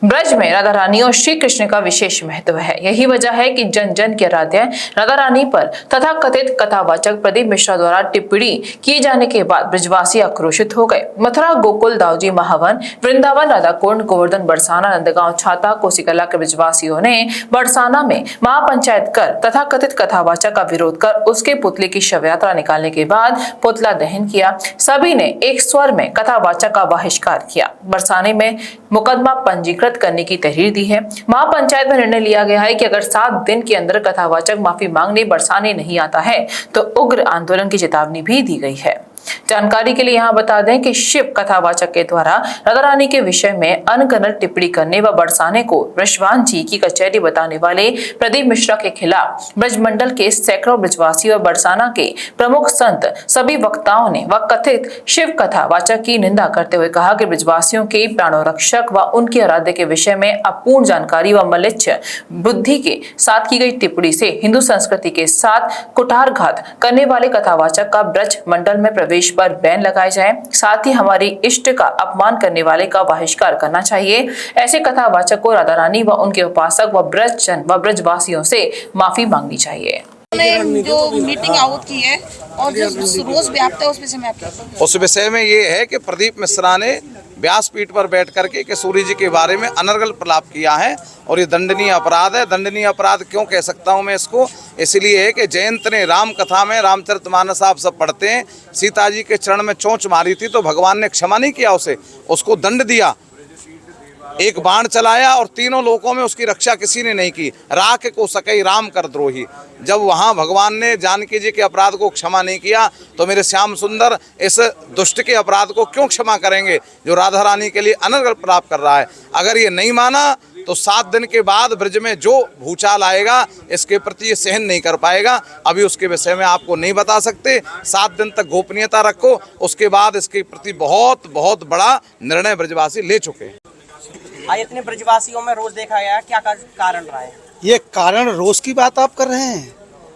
ब्रज में राधा रानी और श्री कृष्ण का विशेष महत्व है। यही वजह है कि जन जन के आराध्य राधा रानी पर तथा कथित कथावाचक प्रदीप मिश्रा द्वारा टिप्पणी किए जाने के बाद ब्रजवासी आक्रोशित हो गए। मथुरा, गोकुल, दाऊजी, महावन, वृंदावन, राधाकुंड, गोवर्धन, बरसाना, नंदगांव, छाता, कोसीकला के ब्रजवासियों ने बरसाना में महापंचायत कर तथा कथित कथावाचक का विरोध कर उसके पुतले की शव यात्रा निकालने के बाद पुतला दहन किया। सभी ने एक स्वर में कथावाचक का बहिष्कार किया। बरसाने में मुकदमा पंजीकृत करने की तहरीर दी है। महापंचायत में निर्णय लिया गया है कि अगर 7 दिन के अंदर कथावाचक माफी मांगने बरसाने नहीं आता है तो उग्र आंदोलन की चेतावनी भी दी गई है। जानकारी के लिए यहाँ बता दें कि शिव कथावाचक के द्वारा राधा रानी के विषय में अनगनत टिप्पणी करने व बरसाने को वृषभान जी की कचहरी बताने वाले प्रदीप मिश्रा के खिलाफ ब्रजमंडल के सैकड़ों ब्रजवासी और बरसाना के प्रमुख संत सभी वक्ताओं ने व कथित शिव कथावाचक की निंदा करते हुए कहा कि ब्रजवासियों के प्राणों रक्षक व उनके आराध्य के विषय में अपूर्ण जानकारी व मलिच्छ बुद्धि के साथ की गई टिप्पणी से हिंदू संस्कृति के साथ कुठारघात करने वाले कथावाचक का ब्रज मंडल में प्रवेश पर बैन लगाए जाए। साथ ही हमारी इष्ट का अपमान करने वाले का बहिष्कार करना चाहिए। ऐसे कथावाचक को राधा रानी व उनके उपासक व ब्रजजन व ब्रजवासियों से माफी मांगनी चाहिए। जो मीटिंग आउट की है और जो रोज व्याप्त है उस विषय में ये है कि प्रदीप मिश्रा ने व्यासपीठ पर बैठ करके किशोरी जी के बारे में अनर्गल प्रलाप किया है और ये दंडनीय अपराध है। दंडनीय अपराध क्यों कह सकता हूँ मैं इसको, इसलिए है कि जयंत ने राम कथा में रामचरितमानस आप सब पढ़ते हैं, सीता जी के चरण में चोंच मारी थी तो भगवान ने क्षमा नहीं किया उसे, उसको दंड दिया, एक बाण चलाया और तीनों लोकों में उसकी रक्षा किसी ने नहीं की। राख को सकई राम कर द्रोही, जब वहाँ भगवान ने जानकी जी के अपराध को क्षमा नहीं किया तो मेरे श्याम सुंदर इस दुष्ट के अपराध को क्यों क्षमा करेंगे जो राधा रानी के लिए अनर्गल प्रलाप कर रहा है। अगर ये नहीं माना तो 7 दिन के बाद ब्रज में जो भूचाल आएगा इसके प्रति ये सहन नहीं कर पाएगा। अभी उसके विषय में आपको नहीं बता सकते, 7 दिन तक गोपनीयता रखो, उसके बाद इसके प्रति बहुत बहुत बड़ा निर्णय ब्रजवासी ले चुके हैं। इतने ब्रजवासियों में रोज देखा गया, क्या कारण रहा है? ये कारण रोज की बात आप कर रहे हैं।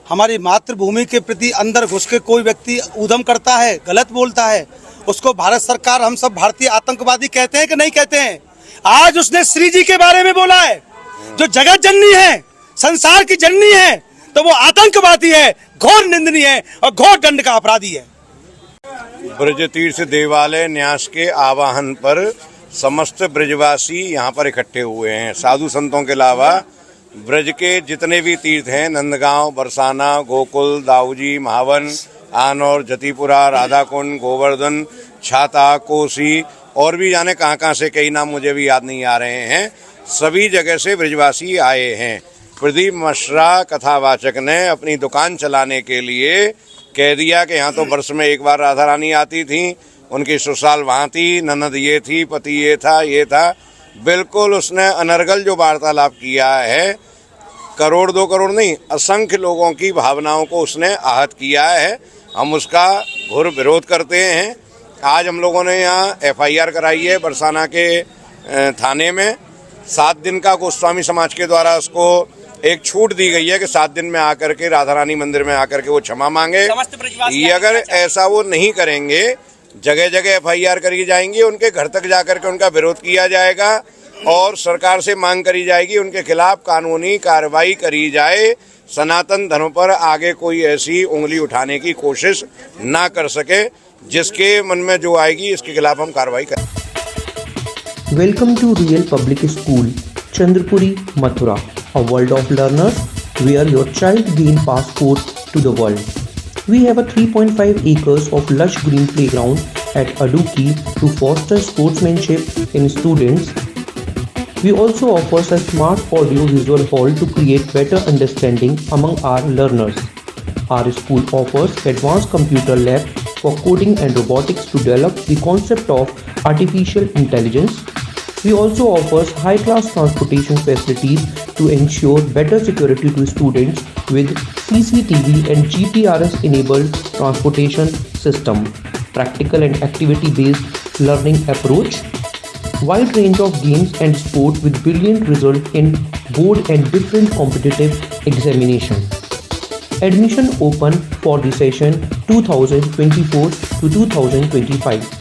हमारी मातृभूमि के प्रति अंदर घुस के कोई व्यक्ति उधम करता है, गलत बोलता है, उसको भारत सरकार, हम सब भारतीय आतंकवादी कहते हैं कि नहीं कहते हैं। आज उसने श्री जी के बारे में बोला है, जो जगत जननी है, संसार की जननी है, तो वो आतंकवादी है, घोर निंदनीय है और घोर दंड का अपराधी है। ब्रज तीर्थ देवालय न्यास के आवाहन पर समस्त ब्रजवासी यहाँ पर इकट्ठे हुए हैं। साधु संतों के अलावा ब्रज के जितने भी तीर्थ हैं, नंदगांव, बरसाना, गोकुल, दाऊजी, महावन, आनौर, जतीपुरा, राधाकुंड, गोवर्धन, छाता, कोसी और भी जाने कहाँ कहाँ से, कई नाम मुझे भी याद नहीं आ रहे हैं, सभी जगह से ब्रजवासी आए हैं। प्रदीप मिश्रा कथावाचक ने अपनी दुकान चलाने के लिए कह दिया कि यहाँ तो वर्ष में एक बार राधा रानी आती थी, उनकी ससुराल वहाँ थी, ननद ये थी, पति ये था। बिल्कुल उसने अनर्गल जो वार्तालाप किया है, करोड़ 2 करोड़ नहीं, असंख्य लोगों की भावनाओं को उसने आहत किया है। हम उसका घोर विरोध करते हैं। आज हम लोगों ने यहाँ FIR कराई है बरसाना के थाने में। 7 दिन का गोस्वामी समाज के द्वारा उसको एक छूट दी गई है कि 7 दिन में आकर के राधा रानी मंदिर में आकर के वो क्षमा मांगे। ये अगर ऐसा वो नहीं करेंगे, जगह जगह FIR करी जाएंगी, उनके घर तक जाकर के उनका विरोध किया जाएगा और सरकार से मांग करी जाएगी उनके खिलाफ कानूनी कार्रवाई करी जाए। सनातन धर्म पर आगे कोई ऐसी उंगली उठाने की कोशिश ना कर सके, जिसके मन में जो आएगी इसके खिलाफ हम कार्रवाई करें। Welcome to real public school, Chandrapuri, Mathura, a world of learners where your child gain passport to the world. We have a 3.5 acres of lush green playground at Aduki to foster sportsmanship in students. We also offer a smart audio-visual hall to create better understanding among our learners. Our school offers advanced computer lab for coding and robotics to develop the concept of artificial intelligence. We also offer high-class transportation facilities to ensure better security to students with CCTV and GPRS-enabled transportation system, practical and activity-based learning approach, wide range of games and sport with brilliant results in board and different competitive examination. Admission open for the session 2024 to 2025.